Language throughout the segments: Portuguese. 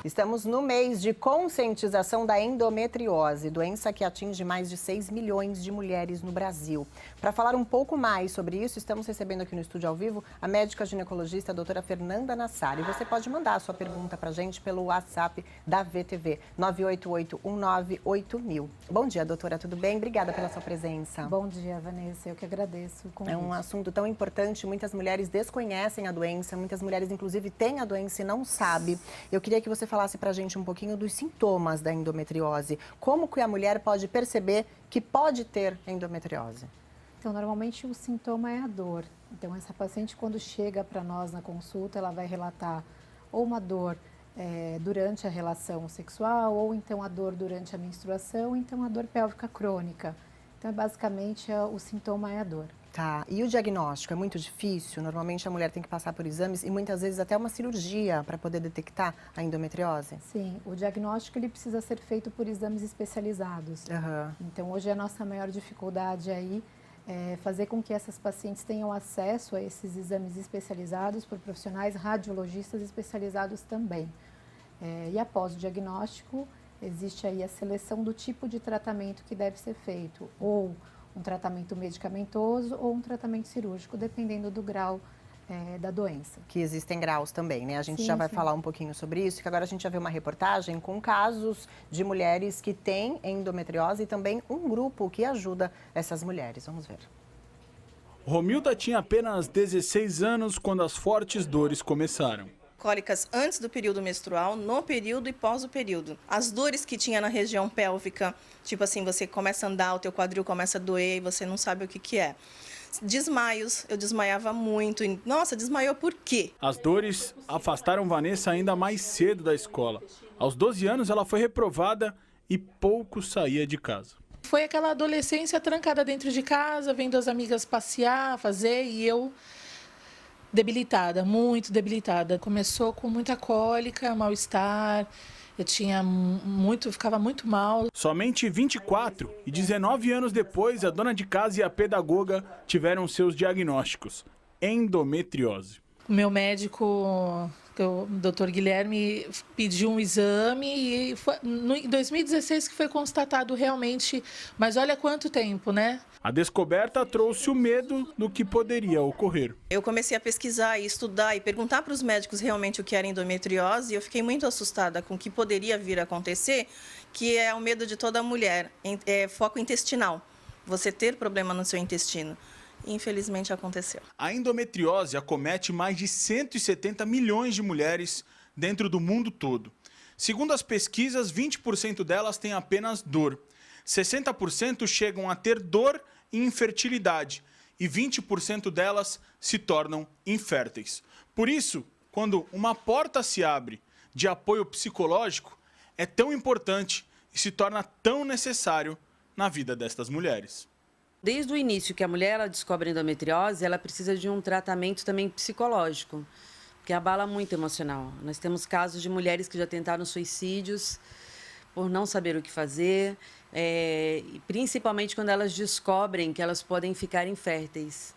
Estamos no mês de conscientização da endometriose, doença que atinge mais de 6 milhões de mulheres no Brasil. Para falar um pouco mais sobre isso, estamos recebendo aqui no estúdio ao vivo a médica ginecologista a doutora Fernanda Nassar. E você pode mandar a sua pergunta para a gente pelo WhatsApp da VTV, 988198000. Bom dia, doutora, tudo bem? Obrigada pela sua presença. Bom dia, Vanessa, eu que agradeço o convite. É um assunto tão importante, muitas mulheres desconhecem a doença, muitas mulheres inclusive têm a doença e não sabem. Eu queria que você falasse pra gente um pouquinho dos sintomas da endometriose. Como que a mulher pode perceber que pode ter endometriose? Então, normalmente o sintoma é a dor. Então, essa paciente, quando chega para nós na consulta, ela vai relatar ou uma dor durante a relação sexual, ou então a dor durante a menstruação, ou então a dor pélvica crônica. Então, basicamente, o sintoma é a dor. Tá, e o diagnóstico é muito difícil? Normalmente a mulher tem que passar por exames e muitas vezes até uma cirurgia para poder detectar a endometriose? Sim, o diagnóstico ele precisa ser feito por exames especializados. Então, hoje a nossa maior dificuldade aí é fazer com que essas pacientes tenham acesso a esses exames especializados por profissionais radiologistas especializados também. E após o diagnóstico, existe aí a seleção do tipo de tratamento que deve ser feito, ou um tratamento medicamentoso ou um tratamento cirúrgico, dependendo do grau da doença. Que existem graus também, né? A gente já vai falar um pouquinho sobre isso, que agora a gente já viu uma reportagem com casos de mulheres que têm endometriose e também um grupo que ajuda essas mulheres. Vamos ver. Romilda tinha apenas 16 anos quando as fortes dores começaram. Cólicas antes do período menstrual, no período e pós o período. As dores que tinha na região pélvica, tipo assim, você começa a andar, o teu quadril começa a doer e você não sabe o que é. Desmaios, eu desmaiava muito. Nossa, desmaiou por quê? As dores afastaram Vanessa ainda mais cedo da escola. Aos 12 anos ela foi reprovada e pouco saía de casa. Foi aquela adolescência trancada dentro de casa, vendo as amigas passear, fazer, e eu debilitada, muito debilitada. Começou com muita cólica, mal-estar, ficava muito mal. Somente 24 e 19 anos depois, a dona de casa e a pedagoga tiveram seus diagnósticos: endometriose. O meu médico, o Dr. Guilherme, pediu um exame e foi em 2016 que foi constatado realmente, mas olha quanto tempo, né? A descoberta trouxe o medo do que poderia ocorrer. Eu comecei a pesquisar e estudar e perguntar para os médicos realmente o que era endometriose, e eu fiquei muito assustada com o que poderia vir a acontecer, que é o medo de toda mulher, foco intestinal, você ter problema no seu intestino. Infelizmente aconteceu. A endometriose acomete mais de 170 milhões de mulheres dentro do mundo todo. Segundo as pesquisas, 20% delas têm apenas dor. 60% chegam a ter dor e infertilidade. E 20% delas se tornam inférteis. Por isso, quando uma porta se abre de apoio psicológico, é tão importante e se torna tão necessário na vida destas mulheres. Desde o início que a mulher ela descobre endometriose, ela precisa de um tratamento também psicológico, que abala muito o emocional. Nós temos casos de mulheres que já tentaram suicídios por não saber o que fazer, principalmente quando elas descobrem que elas podem ficar inférteis.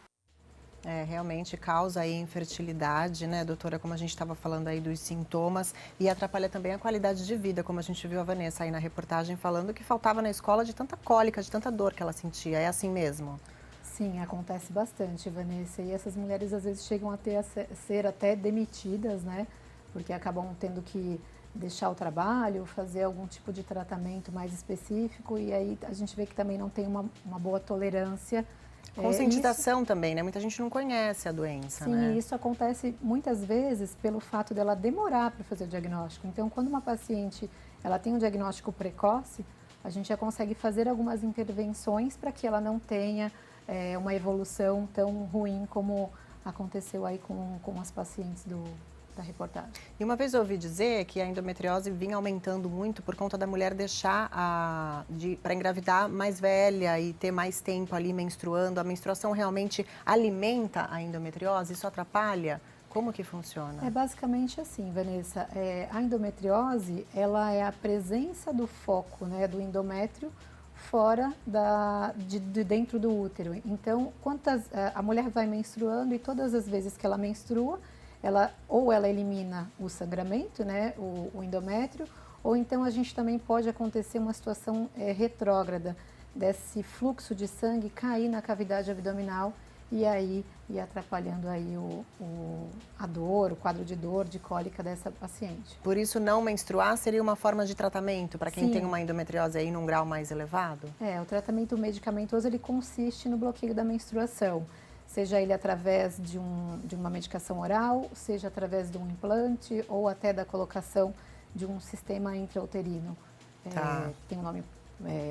Realmente causa aí infertilidade, né, doutora, como a gente estava falando aí dos sintomas, e atrapalha também a qualidade de vida, como a gente viu a Vanessa aí na reportagem falando que faltava na escola de tanta cólica, de tanta dor que ela sentia. É assim mesmo? Sim, acontece bastante, Vanessa, e essas mulheres às vezes chegam a ser até demitidas, né, porque acabam tendo que deixar o trabalho, fazer algum tipo de tratamento mais específico, e aí a gente vê que também não tem uma boa tolerância. Conscientização também, né? Muita gente não conhece a doença, né? Sim, isso acontece muitas vezes pelo fato dela demorar para fazer o diagnóstico. Então, quando uma paciente ela tem um diagnóstico precoce, a gente já consegue fazer algumas intervenções para que ela não tenha uma evolução tão ruim como aconteceu aí com as pacientes da reportagem. E uma vez eu ouvi dizer que a endometriose vinha aumentando muito por conta da mulher deixar para engravidar mais velha e ter mais tempo ali menstruando. A menstruação realmente alimenta a endometriose? Isso atrapalha? Como que funciona? É basicamente assim, Vanessa. A endometriose, ela é a presença do foco, né, do endométrio fora de dentro do útero. Então, a mulher vai menstruando e todas as vezes que ela menstrua, ou ela elimina o sangramento, né, o endométrio, ou então a gente também pode acontecer uma situação retrógrada, desse fluxo de sangue cair na cavidade abdominal e aí ir atrapalhando aí a dor, o quadro de dor, de cólica dessa paciente. Por isso, não menstruar seria uma forma de tratamento para quem Sim. tem uma endometriose aí num grau mais elevado? O tratamento medicamentoso ele consiste no bloqueio da menstruação, seja ele através de uma medicação oral, seja através de um implante ou até da colocação de um sistema intrauterino. Tá. Tem um nome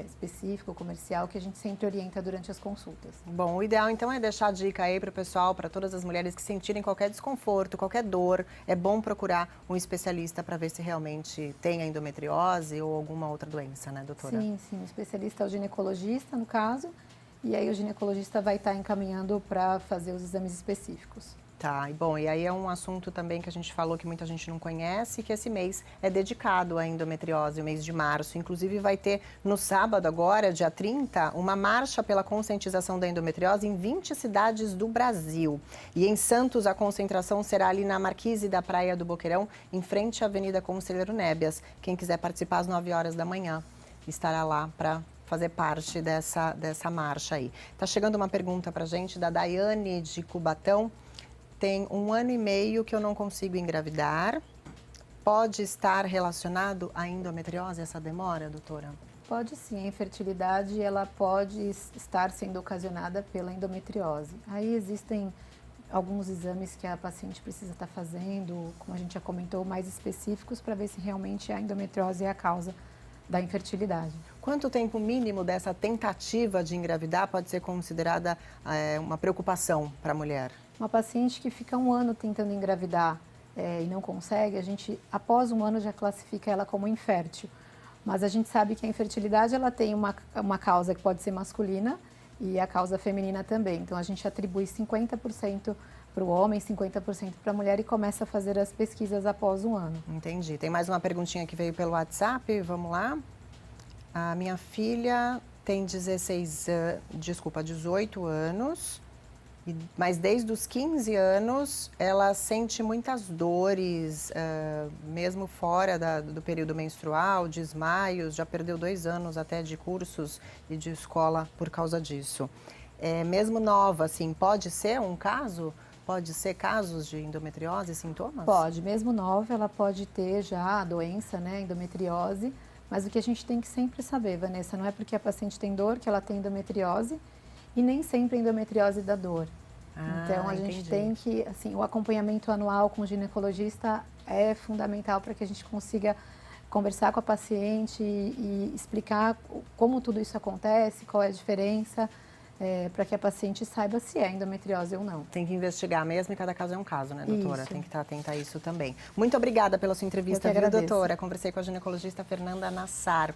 específico, comercial, que a gente sempre orienta durante as consultas. Bom, o ideal então é deixar a dica aí para o pessoal, para todas as mulheres que sentirem qualquer desconforto, qualquer dor, é bom procurar um especialista para ver se realmente tem a endometriose ou alguma outra doença, né, doutora? Sim, sim, o especialista é o ginecologista, no caso, e aí o ginecologista vai estar encaminhando para fazer os exames específicos. Tá, e bom, e aí é um assunto também que a gente falou que muita gente não conhece, que esse mês é dedicado à endometriose, o mês de março. Inclusive vai ter no sábado agora, dia 30, uma marcha pela conscientização da endometriose em 20 cidades do Brasil. E em Santos a concentração será ali na Marquise da Praia do Boqueirão, em frente à Avenida Conselheiro Nébias. Quem quiser participar às 9 horas da manhã estará lá para fazer parte dessa marcha aí. Tá chegando uma pergunta pra gente da Daiane de Cubatão. Tem 1 ano e meio que eu não consigo engravidar. Pode estar relacionado à endometriose, essa demora, doutora? Pode sim, a infertilidade ela pode estar sendo ocasionada pela endometriose. Aí existem alguns exames que a paciente precisa estar fazendo, como a gente já comentou, mais específicos para ver se realmente a endometriose é a causa da infertilidade. Quanto tempo mínimo dessa tentativa de engravidar pode ser considerada uma preocupação para a mulher? Uma paciente que fica 1 ano tentando engravidar e não consegue, a gente, após 1 ano, já classifica ela como infértil. Mas a gente sabe que a infertilidade ela tem uma causa que pode ser masculina e a causa feminina também. Então, a gente atribui 50% para o homem, 50% para a mulher e começa a fazer as pesquisas após 1 ano. Entendi. Tem mais uma perguntinha que veio pelo WhatsApp, vamos lá. A minha filha tem 18 anos, mas desde os 15 anos ela sente muitas dores, mesmo fora do período menstrual, desmaios, já perdeu 2 anos até de cursos e de escola por causa disso. Mesmo nova, assim, pode ser um caso? Pode ser casos de endometriose, sintomas? Pode, mesmo nova, ela pode ter já a doença, né, endometriose, mas o que a gente tem que sempre saber, Vanessa, não é porque a paciente tem dor que ela tem endometriose e nem sempre a endometriose dá dor. Então, a gente tem que, assim, o acompanhamento anual com o ginecologista é fundamental para que a gente consiga conversar com a paciente e explicar como tudo isso acontece, qual é a diferença, para que a paciente saiba se é endometriose ou não. Tem que investigar mesmo e cada caso é um caso, né, doutora? Isso. Tem que estar atenta a isso também. Muito obrigada pela sua entrevista, Eu que viu, agradeço. doutora? Conversei com a ginecologista Fernanda Nassar.